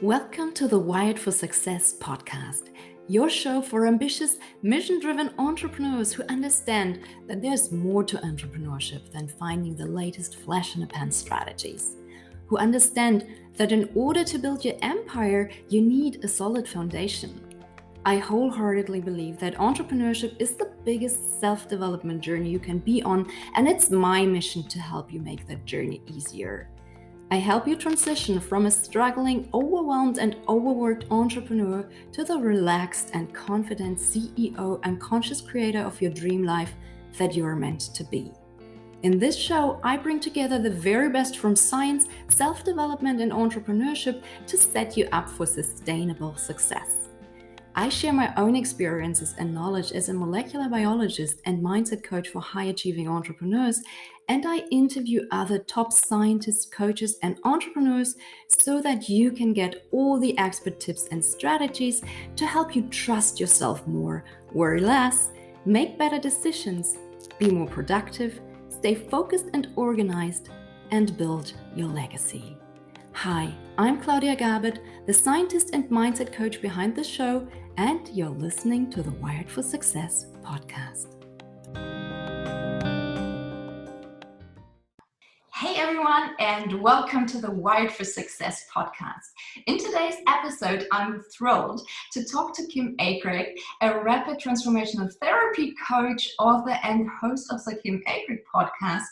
Welcome to the Wired for Success podcast, your show for ambitious, mission-driven entrepreneurs who understand that there's more to entrepreneurship than finding the latest flash-in-the-pan strategies, who understand that in order to build your empire, you need a solid foundation. I wholeheartedly believe that entrepreneurship is the biggest self-development journey you can be on, and it's my mission to help you make that journey easier. I help you transition from a struggling, overwhelmed, and overworked entrepreneur to the relaxed and confident CEO and conscious creator of your dream life that you are meant to be. In this show, I bring together the very best from science, self-development, and entrepreneurship to set you up for sustainable success. I share my own experiences and knowledge as a molecular biologist and mindset coach for high-achieving entrepreneurs, and I interview other top scientists, coaches, and entrepreneurs so that you can get all the expert tips and strategies to help you trust yourself more, worry less, make better decisions, be more productive, stay focused and organized, and build your legacy. Hi, I'm Claudia Garbutt, the scientist and mindset coach behind the show, and you're listening to the Wired for Success podcast. Hey everyone, and welcome to the Wired for Success podcast. In today's episode, I'm thrilled to talk to Kim Akrigg, a rapid transformational therapy coach, author, and host of the Kim Akrigg podcast,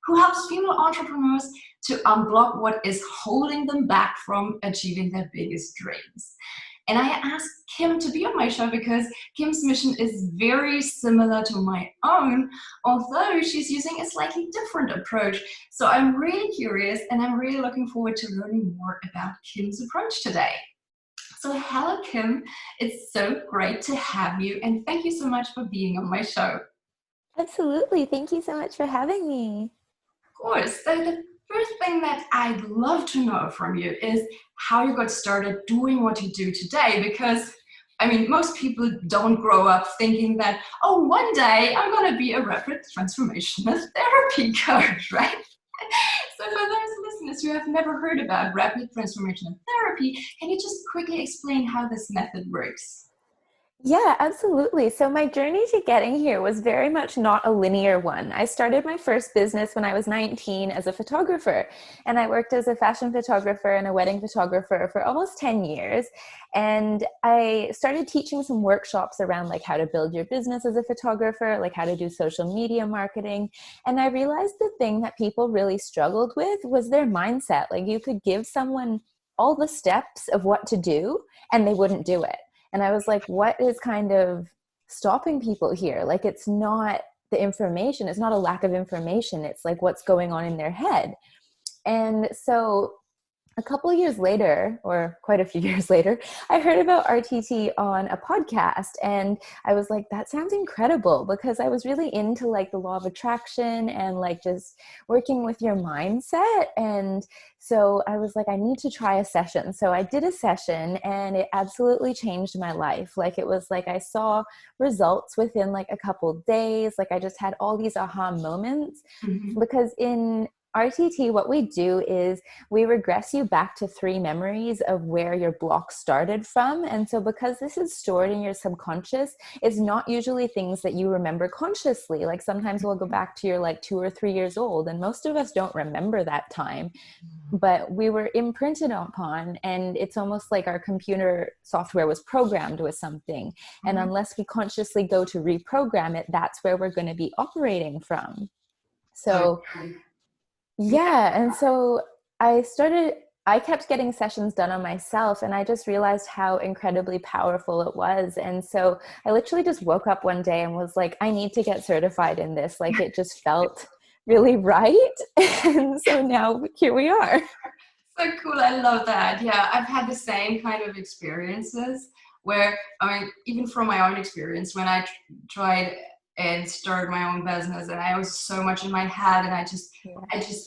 who helps female entrepreneurs to unblock what is holding them back from achieving their biggest dreams. And I asked Kim to be on my show because Kim's mission is very similar to my own, although she's using a slightly different approach. So I'm really curious and I'm really looking forward to learning more about Kim's approach today. So hello, Kim. It's so great to have you. And thank you so much for being on my show. Absolutely. Thank you so much for having me. Of course. So the first thing that I'd love to know from you is how you got started doing what you do today, because most people don't grow up thinking that, oh, one day I'm going to be a rapid transformational therapy coach, right? So for those listeners who have never heard about rapid transformational therapy, can you just quickly explain how this method works? Yeah, absolutely. So my journey to getting here was very much not a linear one. I started my first business when I was 19 as a photographer, and I worked as a fashion photographer and a wedding photographer for almost 10 years. And I started teaching some workshops around like how to build your business as a photographer, like how to do social media marketing. And I realized the thing that people really struggled with was their mindset. Like you could give someone all the steps of what to do and they wouldn't do it. And I was like, what is kind of stopping people here? Like, it's not the information. It's not a lack of information. It's like what's going on in their head. And so a couple of years later, or quite a few years later, I heard about RTT on a podcast, and I was like, that sounds incredible, because I was really into like the law of attraction and like just working with your mindset. And so I was like, I need to try a session. So I did a session and it absolutely changed my life. Like it was like I saw results within like a couple of days. Like I just had all these aha moments, because in RTT, what we do is we regress you back to 3 memories of where your block started from. And so because this is stored in your subconscious, it's not usually things that you remember consciously. Like sometimes we'll go back to you're like 2 or 3 years old, and most of us don't remember that time, but we were imprinted upon, and it's almost like our computer software was programmed with something. And unless we consciously go to reprogram it, that's where we're going to be operating from. So yeah. And so I kept getting sessions done on myself, and I just realized how incredibly powerful it was. And so I literally just woke up one day and was like, I need to get certified in this. Like it just felt really right. And so now here we are. So cool. I love that. Yeah, I've had the same kind of experiences where, even from my own experience, when I tried and started my own business, and I was so much in my head, and I just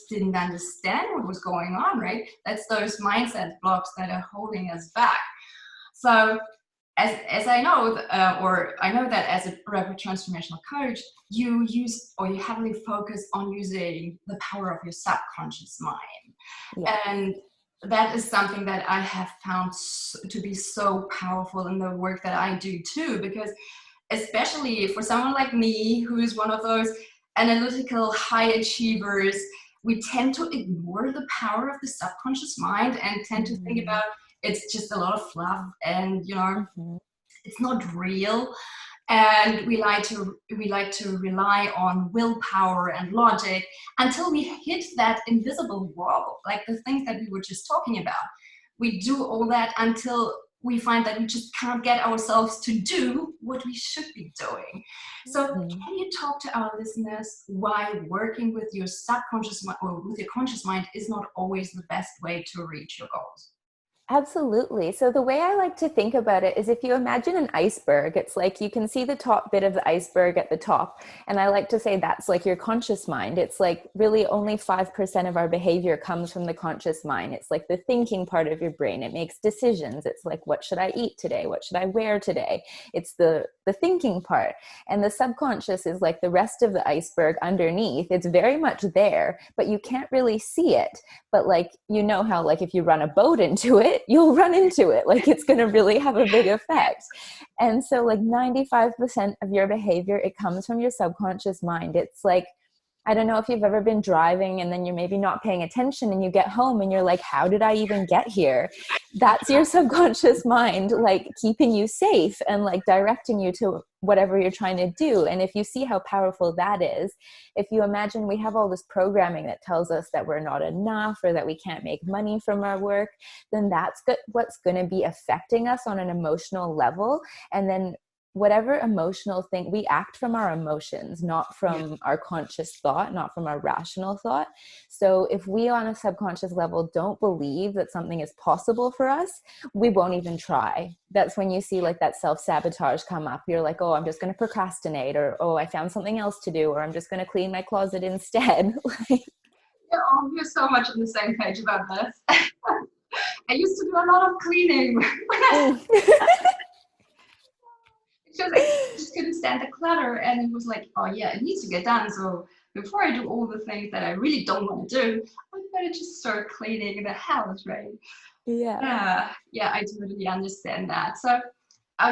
didn't understand what was going on, right? That's those mindset blocks that are holding us back. So as I know, I know that as a rapid transformational coach, you heavily focus on using the power of your subconscious mind. Yeah. And that is something that I have found to be so powerful in the work that I do too, because especially for someone like me, who is one of those analytical high achievers, we tend to ignore the power of the subconscious mind and tend to think about it's just a lot of fluff and, you know, it's not real. And we like to rely on willpower and logic until we hit that invisible wall, like the things that we were just talking about. We do all that until we find that we just can't get ourselves to do what we should be doing. So can you talk to our listeners why working with your subconscious mind or with your conscious mind is not always the best way to reach your goals? Absolutely. So the way I like to think about it is, if you imagine an iceberg, it's like you can see the top bit of the iceberg at the top. And I like to say that's like your conscious mind. It's like really only 5% of our behavior comes from the conscious mind. It's like the thinking part of your brain. It makes decisions. It's like, what should I eat today? What should I wear today? It's the thinking part. And the subconscious is like the rest of the iceberg underneath. It's very much there, but you can't really see it. But like, you know how like if you run a boat into it, you'll run into it. Like it's going to really have a big effect. And so like 95% of your behavior, it comes from your subconscious mind. It's like, I don't know if you've ever been driving and then you're maybe not paying attention and you get home and you're like, how did I even get here? That's your subconscious mind, like keeping you safe and like directing you to whatever you're trying to do. And if you see how powerful that is, if you imagine we have all this programming that tells us that we're not enough or that we can't make money from our work, then that's what's going to be affecting us on an emotional level. And then whatever emotional thing, we act from our emotions, not from our conscious thought, not from our rational thought. So if we on a subconscious level don't believe that something is possible for us, we won't even try. That's when you see like that self-sabotage come up. You're like, oh, I'm just going to procrastinate, or, oh, I found something else to do, or I'm just going to clean my closet instead. You're so much on the same page about this. I used to do a lot of cleaning. Because I just couldn't stand the clutter, and it was like, oh yeah, it needs to get done. So before I do all the things that I really don't want to do, I'm gonna just start cleaning the house, right? Yeah, I totally understand that. So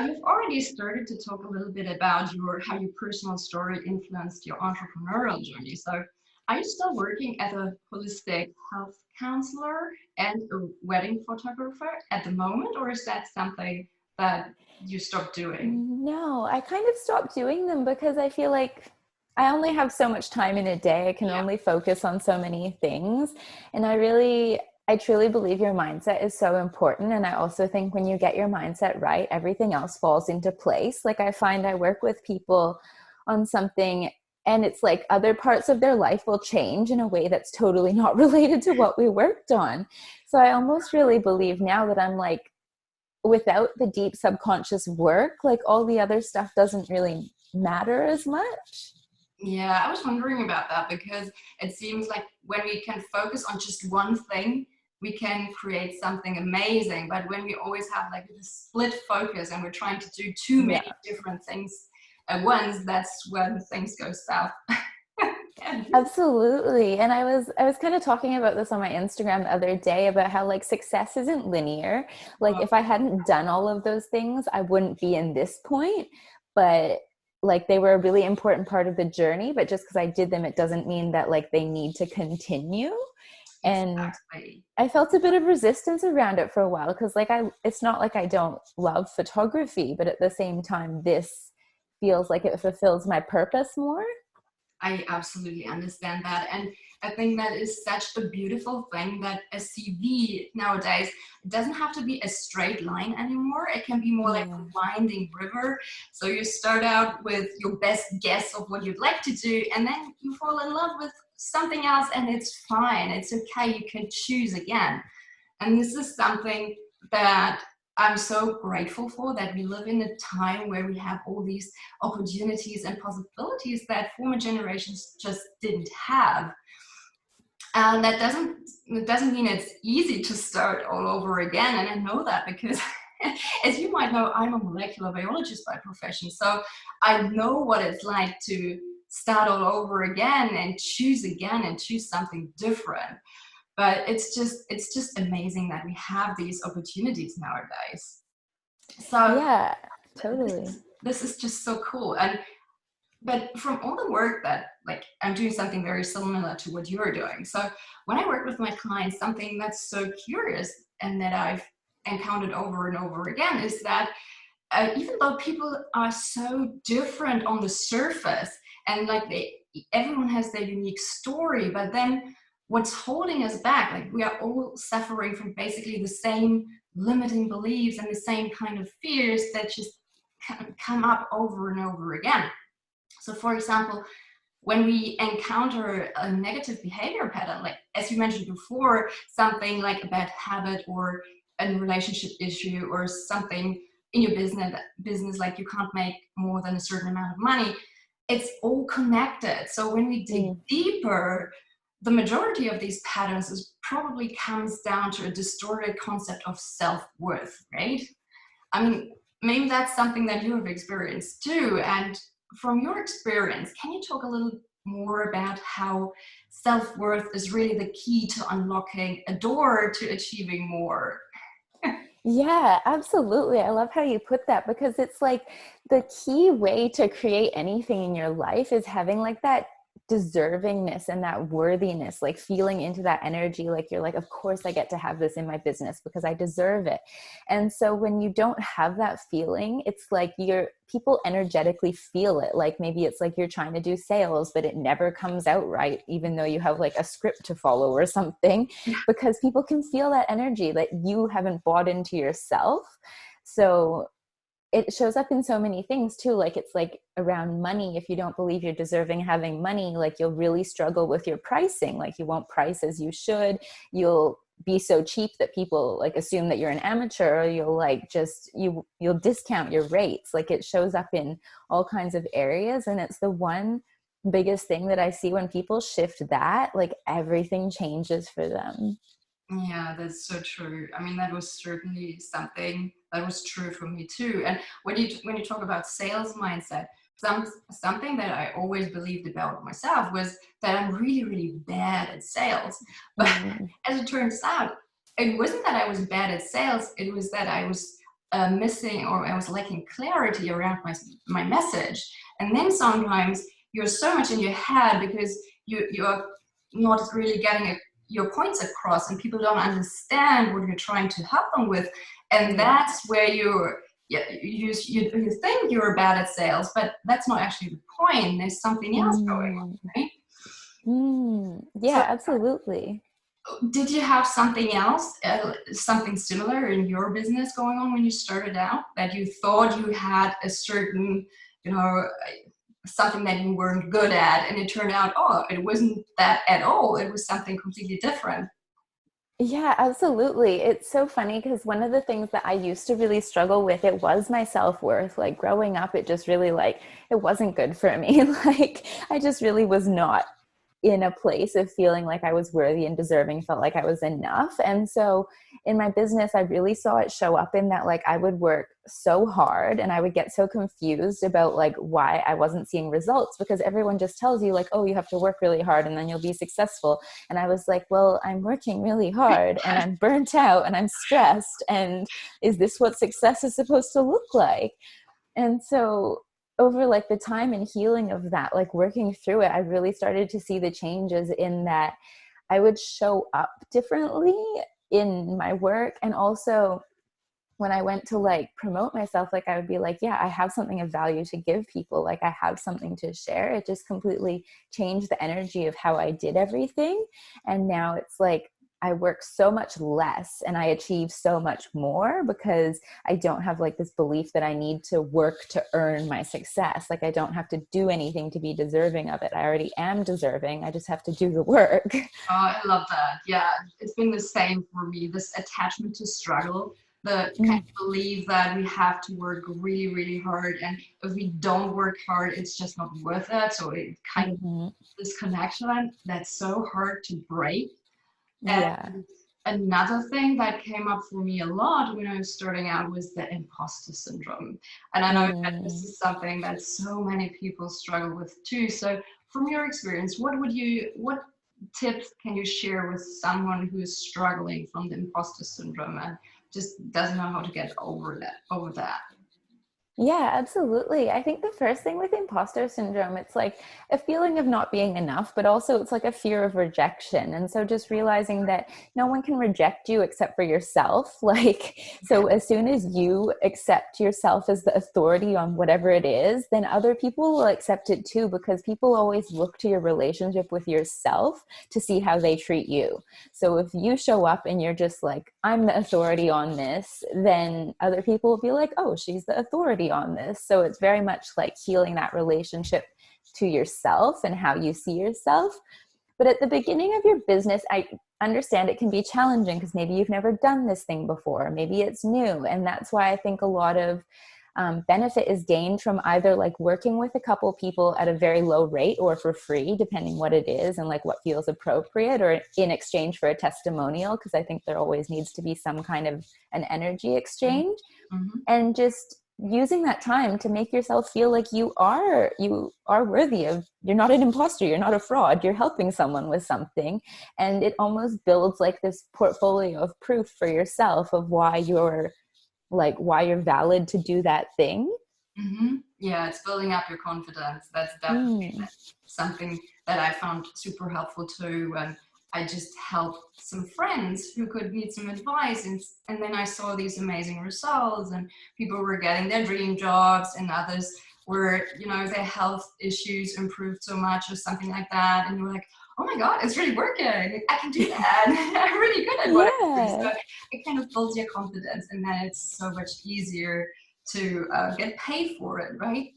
you've already started to talk a little bit about how your personal story influenced your entrepreneurial journey. So are you still working as a holistic health counselor and a wedding photographer at the moment, or is that something that you stopped doing? No, I kind of stopped doing them because I feel like I only have so much time in a day. I can only focus on so many things. And I truly believe your mindset is so important. And I also think when you get your mindset right, everything else falls into place. Like I find I work with people on something and it's like other parts of their life will change in a way that's totally not related to what we worked on. So I almost really believe now that I'm like, without the deep subconscious work, like all the other stuff doesn't really matter as much. Yeah, I was wondering about that because it seems like when we can focus on just one thing, we can create something amazing. But when we always have like this split focus and we're trying to do too many different things at once, that's when things go south. Absolutely. And I was kind of talking about this on my Instagram the other day about how like success isn't linear. Like if I hadn't done all of those things, I wouldn't be in this point. But like they were a really important part of the journey, but just because I did them, it doesn't mean that like they need to continue. And I felt a bit of resistance around it for a while because like it's not like I don't love photography, but at the same time, this feels like it fulfills my purpose more. I absolutely understand that. And I think that is such a beautiful thing that a CV nowadays, it doesn't have to be a straight line anymore. It can be more like a winding river. So you start out with your best guess of what you'd like to do, and then you fall in love with something else, and it's fine. It's okay. You can choose again. And this is something that I'm so grateful for, that we live in a time where we have all these opportunities and possibilities that former generations just didn't have. And that doesn't mean it's easy to start all over again. And I know that because as you might know, I'm a molecular biologist by profession. So I know what it's like to start all over again and choose something different. But it's just amazing that we have these opportunities nowadays. So Yeah, totally. this is just so cool. But from all the work that, like, I'm doing something very similar to what you're doing. So when I work with my clients, something that's so curious and that I've encountered over and over again is that even though people are so different on the surface, and like everyone has their unique story, but then what's holding us back, like we are all suffering from basically the same limiting beliefs and the same kind of fears that just come up over and over again. So for example, when we encounter a negative behavior pattern, like as you mentioned before, something like a bad habit or a relationship issue or something in your business, like you can't make more than a certain amount of money, it's all connected. So when we dig deeper, the majority of these patterns probably comes down to a distorted concept of self-worth, right? I mean, maybe that's something that you have experienced too. And from your experience, can you talk a little more about how self-worth is really the key to unlocking a door to achieving more? Yeah, absolutely. I love how you put that, because it's like the key way to create anything in your life is having like that deservingness and that worthiness, like feeling into that energy. Like you're like, of course I get to have this in my business because I deserve it. And so when you don't have that feeling, it's like people energetically feel it. Like maybe it's like you're trying to do sales, but it never comes out right, even though you have like a script to follow or something, because people can feel that energy that you haven't bought into yourself. So it shows up in so many things too. Like it's like around money. If you don't believe you're deserving having money, like you'll really struggle with your pricing. Like you won't price as you should. You'll be so cheap that people like assume that you're an amateur, or you'll like you'll discount your rates. Like it shows up in all kinds of areas. And it's the one biggest thing that I see when people shift that, like everything changes for them. Yeah, that's so true. I mean, that was certainly something that was true for me too. And when you talk about sales mindset, something that I always believed about myself was that I'm really, really bad at sales. But as it turns out, it wasn't that I was bad at sales. It was that I was missing, or I was lacking clarity around my message. And then sometimes you're so much in your head because you're not really getting your points across, and people don't understand what you're trying to help them with. And that's where you think you're bad at sales, but that's not actually the point. There's something else going on, right? Yeah, So absolutely. did you have something else, something similar in your business going on when you started out, that you thought you had a certain, something that you weren't good at, and it turned out, oh, it wasn't that at all. It was something completely different. Yeah, absolutely. It's so funny because one of the things that I used to really struggle with, it was my self-worth. Like growing up, it just really it wasn't good for me. Like I just really was not in a place of feeling like I was worthy and deserving, felt like I was enough. And so in my business, I really saw it show up in that, like, I would work so hard and I would get so confused about like why I wasn't seeing results, because everyone just tells you like, oh, you have to work really hard and then you'll be successful. And I was like, well, I'm working really hard and I'm burnt out and I'm stressed. And is this what success is supposed to look like? And so over like the time and healing of that, like working through it, I really started to see the changes in that I would show up differently in my work. And also when I went to like promote myself, like I would be like, yeah, I have something of value to give people. Like I have something to share. It just completely changed the energy of how I did everything. And now it's like, I work so much less and I achieve so much more because I don't have like this belief that I need to work to earn my success. Like I don't have to do anything to be deserving of it. I already am deserving. I just have to do the work. Oh, I love that. Yeah, it's been the same for me. This attachment to struggle, the kind of belief that we have to work really, really hard, and if we don't work hard, it's just not worth it. So it kind of this connection that's so hard to break. Yeah. And another thing that came up for me a lot when I was starting out was the imposter syndrome. And I know that this is something that so many people struggle with too. So from your experience, what tips can you share with someone who is struggling from the imposter syndrome and just doesn't know how to get over that? Yeah, absolutely. I think the first thing with imposter syndrome, it's like a feeling of not being enough, but also it's like a fear of rejection. And so just realizing that no one can reject you except for yourself. Like, so as soon as you accept yourself as the authority on whatever it is, then other people will accept it too, because people always look to your relationship with yourself to see how they treat you. So if you show up and you're just like, I'm the authority on this, then other people will be like, oh, she's the authority on this. So it's very much like healing that relationship to yourself and how you see yourself. But at the beginning of your business, I understand it can be challenging because maybe you've never done this thing before. Maybe it's new. And that's why I think a lot of benefit is gained from either like working with a couple people at a very low rate or for free, depending what it is and like what feels appropriate, or in exchange for a testimonial, because I think there always needs to be some kind of an energy exchange. Mm-hmm. And just using that time to make yourself feel like you are worthy of, you're not an imposter, you're not a fraud, you're helping someone with something. And it almost builds like this portfolio of proof for yourself of why you're valid to do that thing. Mm-hmm. Yeah, it's building up your confidence. That's definitely something that I found super helpful too. And I just helped some friends who could need some advice, and then I saw these amazing results, and people were getting their dream jobs, and others were, you know, their health issues improved so much or something like that, and you were like, oh my God, it's really working. I can do that. I'm really good at what I do. So it kind of builds your confidence, and then it's so much easier to get paid for it, right?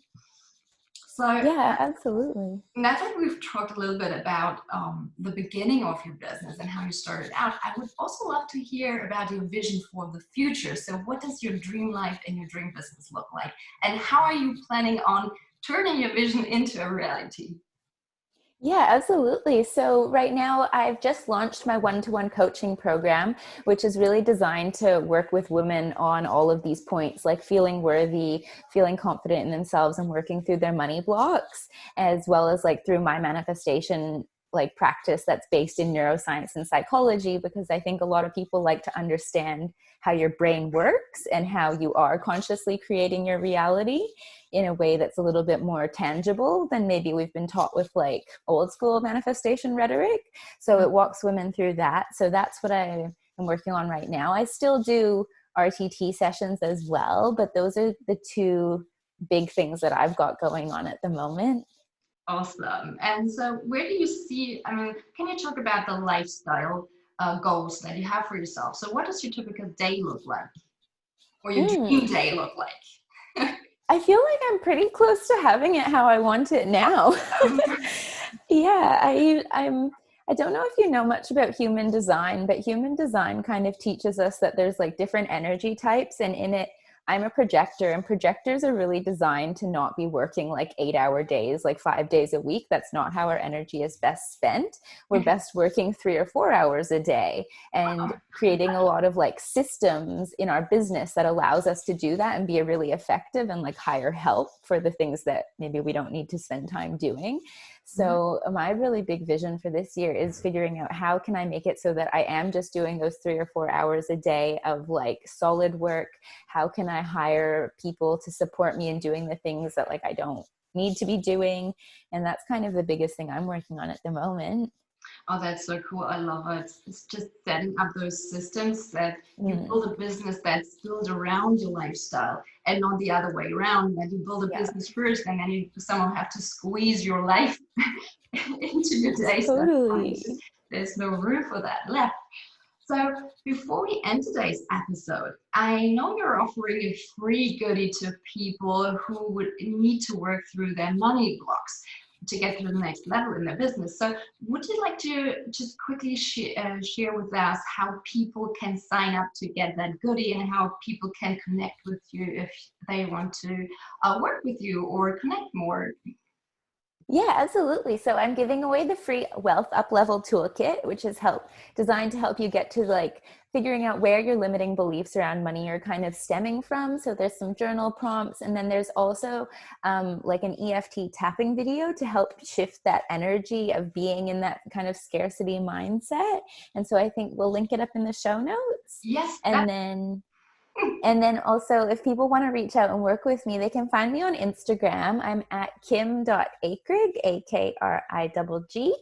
So Yeah, absolutely. now that we've talked a little bit about the beginning of your business and how you started out, I would also love to hear about your vision for the future. So what does your dream life and your dream business look like? And how are you planning on turning your vision into a reality? Yeah, absolutely. So right now I've just launched my one-to-one coaching program, which is really designed to work with women on all of these points, like feeling worthy, feeling confident in themselves, and working through their money blocks, as well as like through my manifestation like practice that's based in neuroscience and psychology, because I think a lot of people like to understand how your brain works and how you are consciously creating your reality in a way that's a little bit more tangible than maybe we've been taught with like old school manifestation rhetoric. So it walks women through that. So that's what I am working on right now. I still do RTT sessions as well, but those are the two big things that I've got going on at the moment. Awesome. And so where do you see, I mean, can you talk about the lifestyle goals that you have for yourself? So what does your typical day look like? Or your dream day look like? I feel like I'm pretty close to having it how I want it now. Yeah, I don't know if you know much about human design, but human design kind of teaches us that there's like different energy types, and in it I'm a projector, and projectors are really designed to not be working like 8-hour days, like 5 days a week. That's not how our energy is best spent. We're best working 3 or 4 hours a day and creating a lot of like systems in our business that allows us to do that and be a really effective and like hire help for the things that maybe we don't need to spend time doing. So my really big vision for this year is figuring out how can I make it so that I am just doing those 3 or 4 hours a day of like solid work. How can I hire people to support me in doing the things that like I don't need to be doing? And that's kind of the biggest thing I'm working on at the moment. Oh, that's so cool. I love it. It's just setting up those systems that you build a business that's built around your lifestyle and not the other way around, that you build a business first and then you somehow have to squeeze your life into your days. Totally. There's no room for that left. So before we end today's episode, I know you're offering a free goodie to people who would need to work through their money blocks to get to the next level in their business. So would you like to just quickly share with us how people can sign up to get that goodie and how people can connect with you if they want to work with you or connect more? Yeah, absolutely. So I'm giving away the free Wealth Up Level Toolkit, which is designed to help you get to like figuring out where your limiting beliefs around money are kind of stemming from. So there's some journal prompts, and then there's also like an EFT tapping video to help shift that energy of being in that kind of scarcity mindset. And so I think we'll link it up in the show notes. Yes. And then also, if people want to reach out and work with me, they can find me on Instagram. I'm at kim.akrigg, Akrigg.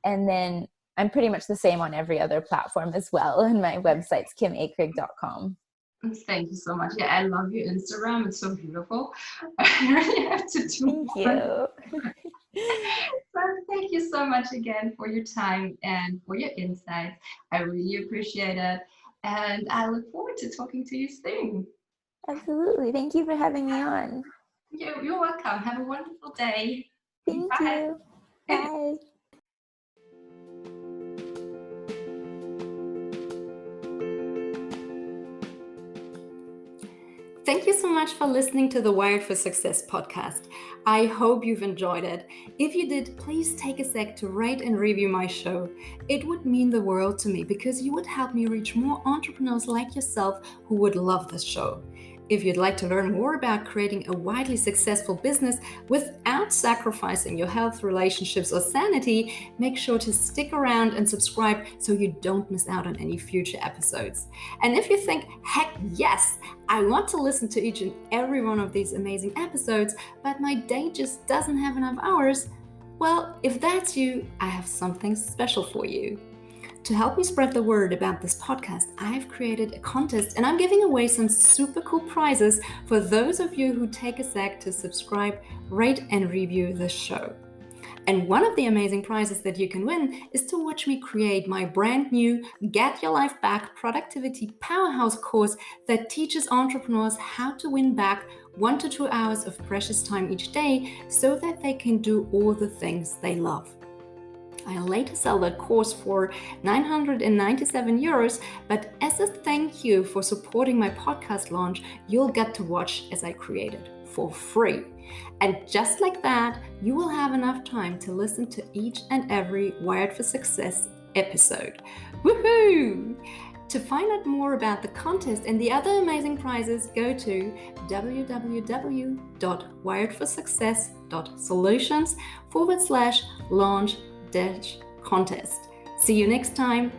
And then I'm pretty much the same on every other platform as well. And my website's kimakrigg.com. Thank you so much. Yeah, I love your Instagram. It's so beautiful. I really have to do Thank you. So thank you so much again for your time and for your insights. I really appreciate it. And I look forward to talking to you soon. Absolutely. Thank you for having me on. You're welcome. Have a wonderful day. Thank you. Bye. Thank you so much for listening to the Wired for Success podcast. I hope you've enjoyed it. If you did, please take a sec to rate and review my show. It would mean the world to me because you would help me reach more entrepreneurs like yourself who would love this show. If you'd like to learn more about creating a widely successful business without sacrificing your health, relationships, or sanity, make sure to stick around and subscribe so you don't miss out on any future episodes. And if you think, heck yes, I want to listen to each and every one of these amazing episodes, but my day just doesn't have enough hours, well, if that's you, I have something special for you. To help me spread the word about this podcast, I've created a contest and I'm giving away some super cool prizes for those of you who take a sec to subscribe, rate, and review the show. And one of the amazing prizes that you can win is to watch me create my brand new Get Your Life Back Productivity Powerhouse course that teaches entrepreneurs how to win back 1 to 2 hours of precious time each day so that they can do all the things they love. I'll later sell that course for 997 euros, but as a thank you for supporting my podcast launch, you'll get to watch as I create it for free. And just like that, you will have enough time to listen to each and every Wired for Success episode. Woohoo! To find out more about the contest and the other amazing prizes, go to www.wiredforsuccess.solutions/launch-contest. See you next time.